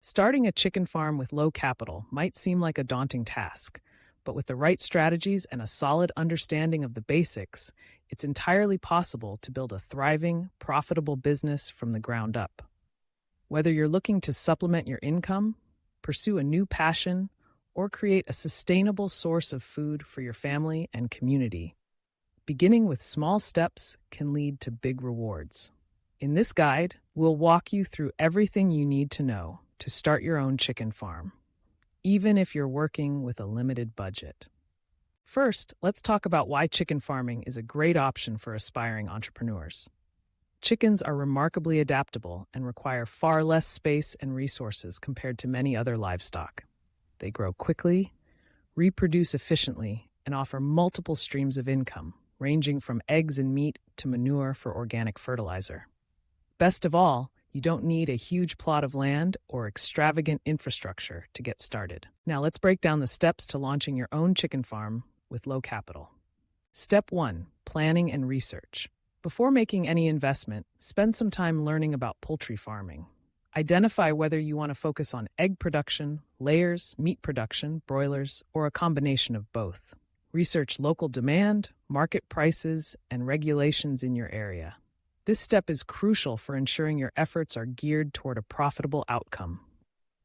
Starting a chicken farm with low capital might seem like a daunting task, but with the right strategies and a solid understanding of the basics, it's entirely possible to build a thriving, profitable business from the ground up. Whether you're looking to supplement your income, pursue a new passion, or create a sustainable source of food for your family and community, beginning with small steps can lead to big rewards. In this guide, we'll walk you through everything you need to know to start your own chicken farm, even if you're working with a limited budget. First, let's talk about why chicken farming is a great option for aspiring entrepreneurs. Chickens are remarkably adaptable and require far less space and resources compared to many other livestock. They grow quickly, reproduce efficiently, and offer multiple streams of income, ranging from eggs and meat to manure for organic fertilizer. Best of all, you don't need a huge plot of land or extravagant infrastructure to get started. Now let's break down the steps to launching your own chicken farm with low capital. Step 1. Planning and research. Before making any investment, spend some time learning about poultry farming. Identify whether you want to focus on egg production, layers, meat production, broilers, or a combination of both. Research local demand, market prices, and regulations in your area. This step is crucial for ensuring your efforts are geared toward a profitable outcome.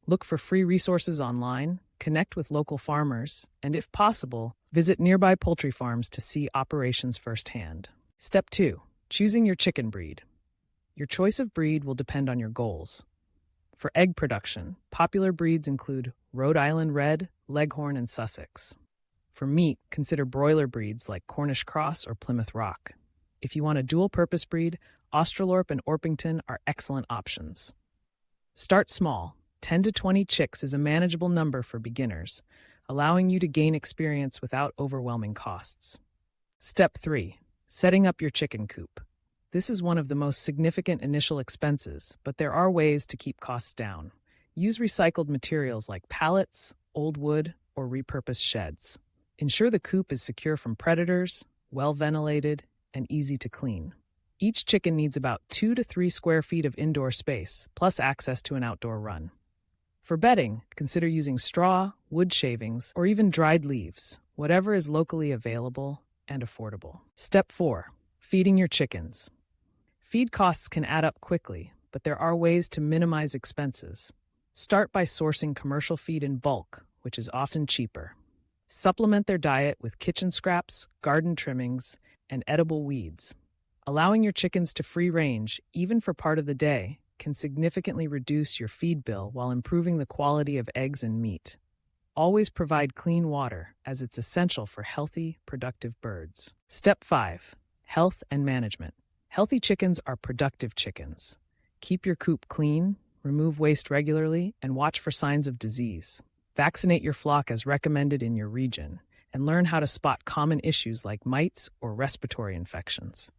Look for free resources online, connect with local farmers, and if possible, visit nearby poultry farms to see operations firsthand. Step 2. Choosing your chicken breed. Your choice of breed will depend on your goals. For egg production, popular breeds include Rhode Island Red, Leghorn, and Sussex. For meat, consider broiler breeds like Cornish Cross or Plymouth Rock. If you want a dual-purpose breed, Australorp and Orpington are excellent options. Start small. 10 to 20 chicks is a manageable number for beginners, allowing you to gain experience without overwhelming costs. Step 3. Setting up your chicken coop. This is one of the most significant initial expenses, but there are ways to keep costs down. Use recycled materials like pallets, old wood, or repurposed sheds. Ensure the coop is secure from predators, well-ventilated, and easy to clean. Each chicken needs about 2 to 3 square feet of indoor space, plus access to an outdoor run. For bedding, consider using straw, wood shavings, or even dried leaves, whatever is locally available and affordable. Step 4. Feeding your chickens. Feed costs can add up quickly, but there are ways to minimize expenses. Start by sourcing commercial feed in bulk, which is often cheaper. Supplement their diet with kitchen scraps, garden trimmings, and edible weeds. Allowing your chickens to free range, even for part of the day, can significantly reduce your feed bill while improving the quality of eggs and meat. Always provide clean water, as it's essential for healthy, productive birds. Step 5. Health and management. Healthy chickens are productive chickens. Keep your coop clean, remove waste regularly, and watch for signs of disease. Vaccinate your flock as recommended in your region, and learn how to spot common issues like mites or respiratory infections.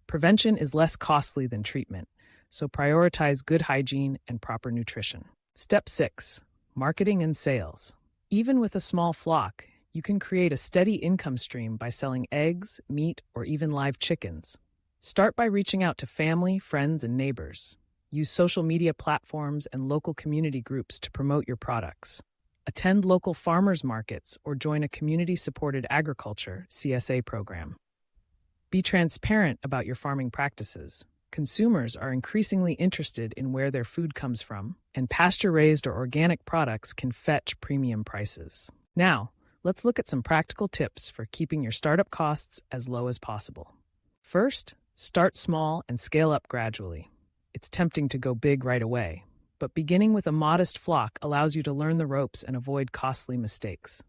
Prevention is less costly than treatment, so prioritize good hygiene and proper nutrition. Step 6. Marketing and sales. Even with a small flock, you can create a steady income stream by selling eggs, meat, or even live chickens. Start by reaching out to family, friends, and neighbors. Use social media platforms and local community groups to promote your products. Attend local farmers markets or join a community-supported agriculture (CSA) program. Be transparent about your farming practices. Consumers are increasingly interested in where their food comes from, and pasture-raised or organic products can fetch premium prices. Now, let's look at some practical tips for keeping your startup costs as low as possible. First, start small and scale up gradually. It's tempting to go big right away, but beginning with a modest flock allows you to learn the ropes and avoid costly mistakes.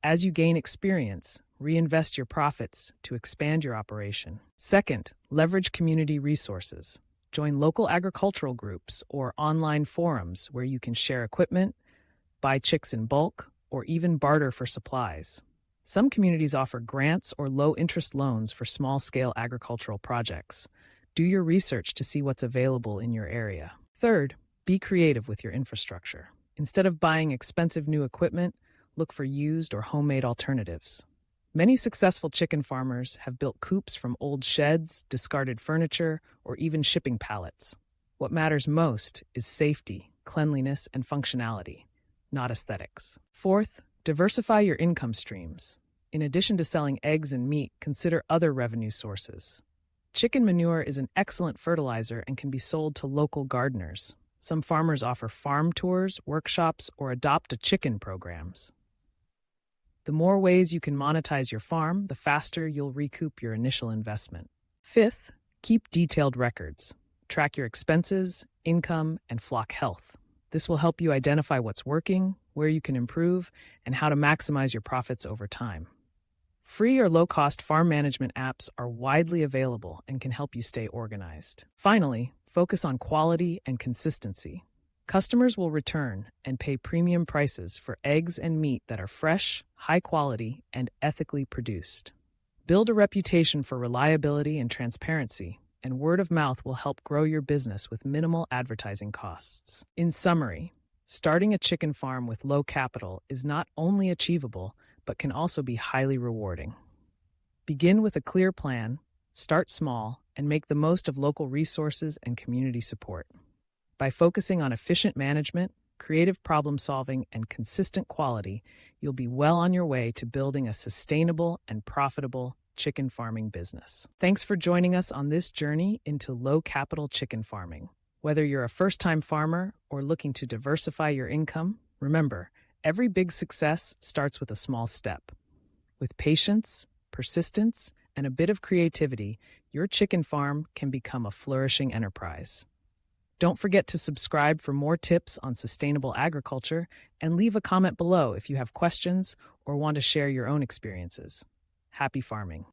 As you gain experience, reinvest your profits to expand your operation. Second, leverage community resources. Join local agricultural groups or online forums where you can share equipment, buy chicks in bulk, or even barter for supplies. Some communities offer grants or low-interest loans for small-scale agricultural projects. Do your research to see what's available in your area. Third, be creative with your infrastructure. Instead of buying expensive new equipment, look for used or homemade alternatives. Many successful chicken farmers have built coops from old sheds, discarded furniture, or even shipping pallets. What matters most is safety. cleanliness, and functionality, not aesthetics. Fourth, diversify your income streams. In addition to selling eggs and meat, consider other revenue sources. Chicken manure is an excellent fertilizer and can be sold to local gardeners. Some farmers offer farm tours, workshops, or adopt a chicken programs. The more ways you can monetize your farm, the faster you'll recoup your initial investment. Fifth, keep detailed records. Track your expenses, income, and flock health. This will help you identify what's working, where you can improve, and how to maximize your profits over time. Free or low-cost farm management apps are widely available and can help you stay organized. Finally, focus on quality and consistency. Customers will return and pay premium prices for eggs and meat that are fresh, high quality, and ethically produced. Build a reputation for reliability and transparency, and word of mouth will help grow your business with minimal advertising costs. In summary, starting a chicken farm with low capital is not only achievable, but can also be highly rewarding. Begin with a clear plan, start small, and make the most of local resources and community support. By focusing on efficient management, creative problem solving, and consistent quality, you'll be well on your way to building a sustainable and profitable chicken farming business. Thanks for joining us on this journey into low capital chicken farming. Whether you're a first-time farmer or looking to diversify your income, remember, every big success starts with a small step. With patience, persistence, and a bit of creativity, your chicken farm can become a flourishing enterprise. Don't forget to subscribe for more tips on sustainable agriculture and leave a comment below if you have questions or want to share your own experiences. Happy farming.